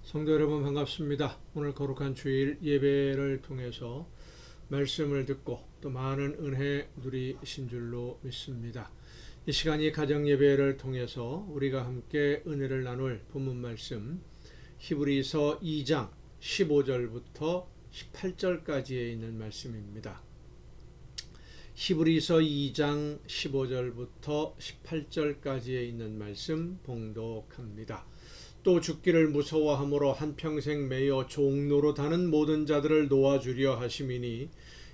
성도 여러분 반갑습니다. 오늘 거룩한 주일 예배를 통해서 말씀을 듣고 또 많은 은혜 누리신 줄로 믿습니다. 이 시간이 가정 예배를 통해서 우리가 함께 은혜를 나눌 본문 말씀 히브리서 2장 15절부터 18절까지에 있는 말씀입니다. 히브리서 2장 15절부터 18절까지에 있는 말씀 봉독합니다. 또 죽기를 무서워함으로 한평생 매여 종로로 다는 모든 자들을 놓아주려 하심이니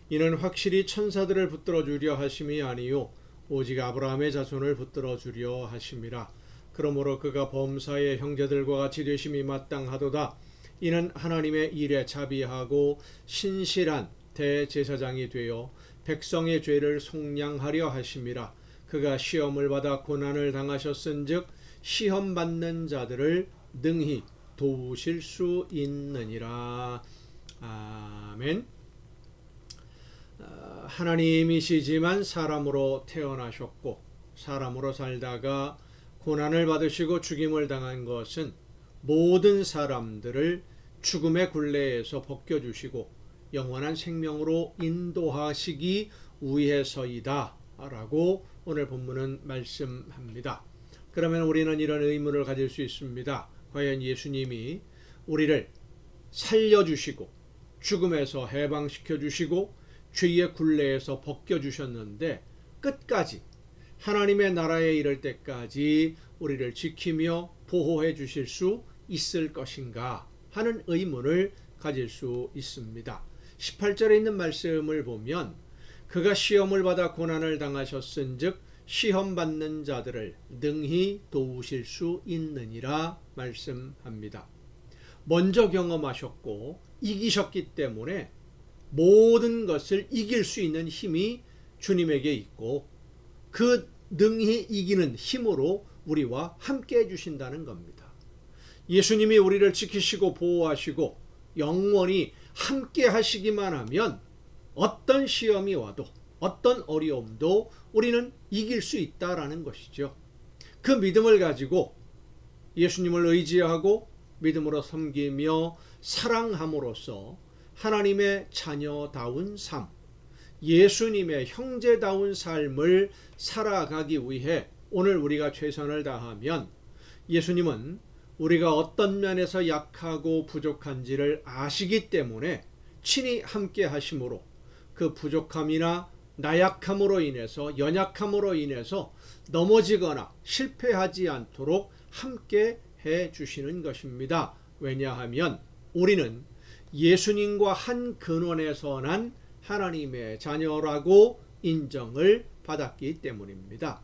이는 확실히 천사들을 붙들어 주려 하심이 아니요 오직 아브라함의 자손을 붙들어 주려 하심이라. 그러므로 그가 범사의 형제들과 같이 되심이 마땅하도다. 이는 하나님의 일에 자비하고 신실한 대제사장이 되어 백성의 죄를 속량하려 하심이라. 그가 시험을 받아 고난을 당하셨은즉 시험 받는 자들을 능히 도우실 수 있느니라. 아멘. 하나님이시지만 사람으로 태어나셨고 사람으로 살다가 고난을 받으시고 죽임을 당한 것은 모든 사람들을 죽음의 굴레에서 벗겨주시고 영원한 생명으로 인도하시기 위해서이다 라고 오늘 본문은 말씀합니다. 그러면 우리는 이런 의문을 가질 수 있습니다. 과연 예수님이 우리를 살려주시고 죽음에서 해방시켜주시고 죄의 굴레에서 벗겨주셨는데 끝까지 하나님의 나라에 이를 때까지 우리를 지키며 보호해 주실 수 있을 것인가 하는 의문을 가질 수 있습니다. 18절에 있는 말씀을 보면 그가 시험을 받아 고난을 당하셨은즉 시험 받는 자들을 능히 도우실 수 있느니라 말씀합니다. 먼저 경험하셨고 이기셨기 때문에 모든 것을 이길 수 있는 힘이 주님에게 있고 그 능히 이기는 힘으로 우리와 함께 해주신다는 겁니다. 예수님이 우리를 지키시고 보호하시고 영원히 함께 하시기만 하면 어떤 시험이 와도 어떤 어려움도 우리는 이길 수 있다라는 것이죠. 그 믿음을 가지고 예수님을 의지하고 믿음으로 섬기며 사랑함으로써 하나님의 자녀다운 삶, 예수님의 형제다운 삶을 살아가기 위해 오늘 우리가 최선을 다하면 예수님은 우리가 어떤 면에서 약하고 부족한지를 아시기 때문에 친히 함께 하심으로 그 부족함이나 나약함으로 인해서 연약함으로 인해서 넘어지거나 실패하지 않도록 함께 해 주시는 것입니다. 왜냐하면 우리는 예수님과 한 근원에서 난 하나님의 자녀라고 인정을 받았기 때문입니다.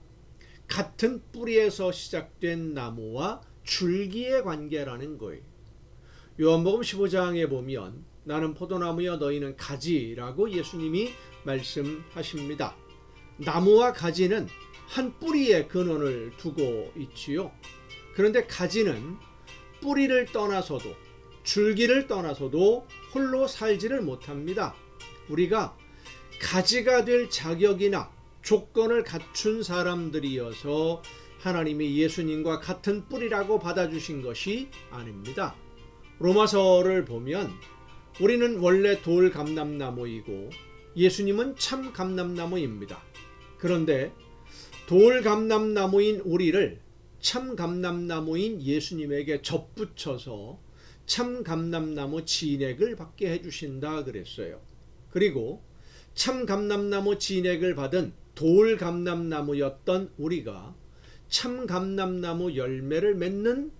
같은 뿌리에서 시작된 나무와 줄기의 관계라는 거예요. 요한복음 15장에 보면 나는 포도나무여 너희는 가지라고 예수님이 말씀하십니다. 나무와 가지는 한 뿌리의 근원을 두고 있지요. 그런데 가지는 뿌리를 떠나서도 줄기를 떠나서도 홀로 살지를 못합니다. 우리가 가지가 될 자격이나 조건을 갖춘 사람들이어서 하나님이 예수님과 같은 뿌리라고 받아주신 것이 아닙니다. 로마서를 보면 우리는 원래 돌 감람나무이고 예수님은 참 감람나무입니다. 그런데 돌 감람나무인 우리를 참 감람나무인 예수님에게 접붙여서 참 감람나무 진액을 받게 해주신다 그랬어요. 그리고 참 감람나무 진액을 받은 돌 감람나무였던 우리가 참 감람나무 열매를 맺는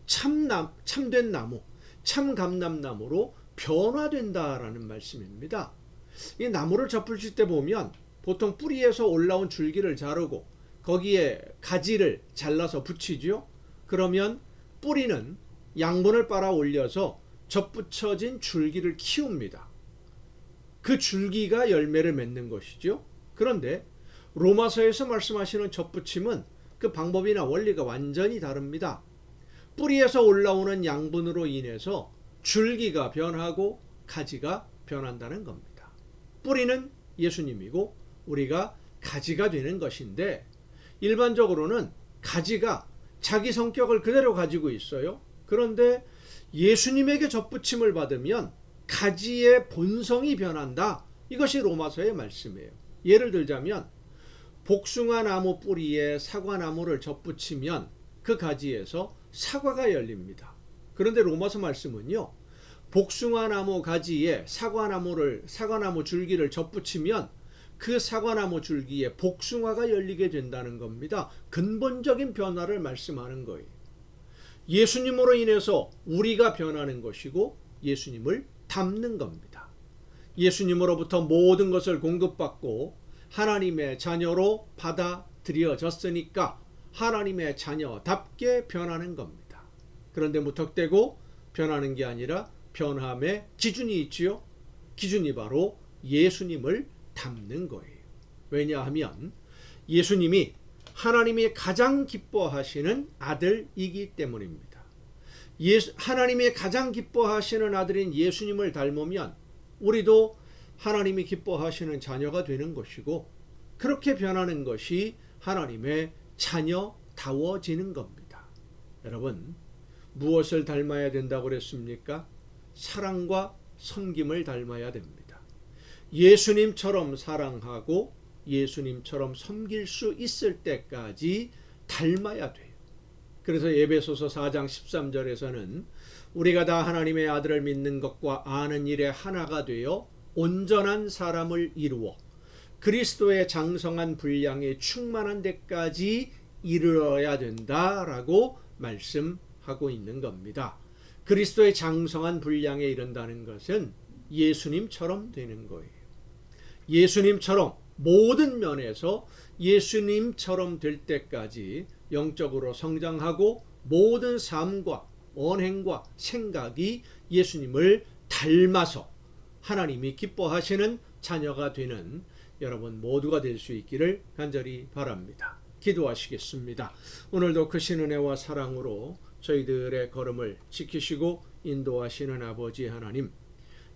참된 나무, 참 감람나무로 변화된다라는 말씀입니다. 이 나무를 접붙일 때 보면 보통 뿌리에서 올라온 줄기를 자르고 거기에 가지를 잘라서 붙이죠. 그러면 뿌리는 양분을 빨아 올려서 접붙여진 줄기를 키웁니다. 그 줄기가 열매를 맺는 것이죠. 그런데 로마서에서 말씀하시는 접붙임은 그 방법이나 원리가 완전히 다릅니다. 뿌리에서 올라오는 양분으로 인해서 줄기가 변하고 가지가 변한다는 겁니다. 뿌리는 예수님이고 우리가 가지가 되는 것인데 일반적으로는 가지가 자기 성격을 그대로 가지고 있어요. 그런데 예수님에게 접붙임을 받으면 가지의 본성이 변한다. 이것이 로마서의 말씀이에요. 예를 들자면 복숭아 나무 뿌리에 사과나무를 접붙이면 그 가지에서 사과가 열립니다. 그런데 로마서 말씀은요, 복숭아 나무 가지에 사과나무 줄기를 접붙이면 그 사과나무 줄기에 복숭아가 열리게 된다는 겁니다. 근본적인 변화를 말씀하는 거예요. 예수님으로 인해서 우리가 변하는 것이고 예수님을 닮는 겁니다. 예수님으로부터 모든 것을 공급받고 하나님의 자녀로 받아들여졌으니까 하나님의 자녀답게 변하는 겁니다. 그런데 무턱대고 변하는 게 아니라 변함의 기준이 있지요. 기준이 바로 예수님을 닮는 거예요. 왜냐하면 예수님이 하나님이 가장 기뻐하시는 아들이기 때문입니다. 하나님이 가장 기뻐하시는 아들인 예수님을 닮으면 우리도 하나님이 기뻐하시는 자녀가 되는 것이고, 그렇게 변하는 것이 하나님의 자녀다워지는 겁니다. 여러분, 무엇을 닮아야 된다고 그랬습니까? 사랑과 섬김을 닮아야 됩니다. 예수님처럼 사랑하고 예수님처럼 섬길 수 있을 때까지 닮아야 돼요. 그래서 에베소서 4장 13절에서는 우리가 다 하나님의 아들을 믿는 것과 아는 일에 하나가 되어 온전한 사람을 이루어 그리스도의 장성한 분량에 충만한 데까지 이르러야 된다라고 말씀하고 있는 겁니다. 그리스도의 장성한 분량에 이른다는 것은 예수님처럼 되는 거예요. 예수님처럼 모든 면에서 예수님처럼 될 때까지 영적으로 성장하고 모든 삶과 언행과 생각이 예수님을 닮아서 하나님이 기뻐하시는 자녀가 되는 여러분 모두가 될 수 있기를 간절히 바랍니다. 기도하시겠습니다. 오늘도 크신 은혜와 사랑으로 저희들의 걸음을 지키시고 인도하시는 아버지 하나님,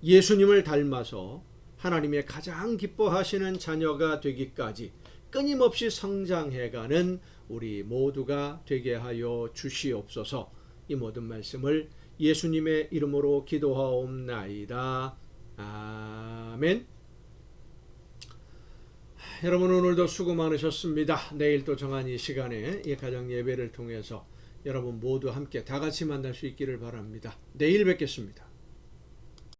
예수님을 닮아서 하나님의 가장 기뻐하시는 자녀가 되기까지 끊임없이 성장해가는 우리 모두가 되게 하여 주시옵소서. 이 모든 말씀을 예수님의 이름으로 기도하옵나이다. 아멘. 여러분, 오늘도 수고 많으셨습니다. 내일 또 정한 이 시간에 이 가정 예배를 통해서 여러분 모두 함께 다 같이 만날 수 있기를 바랍니다. 내일 뵙겠습니다.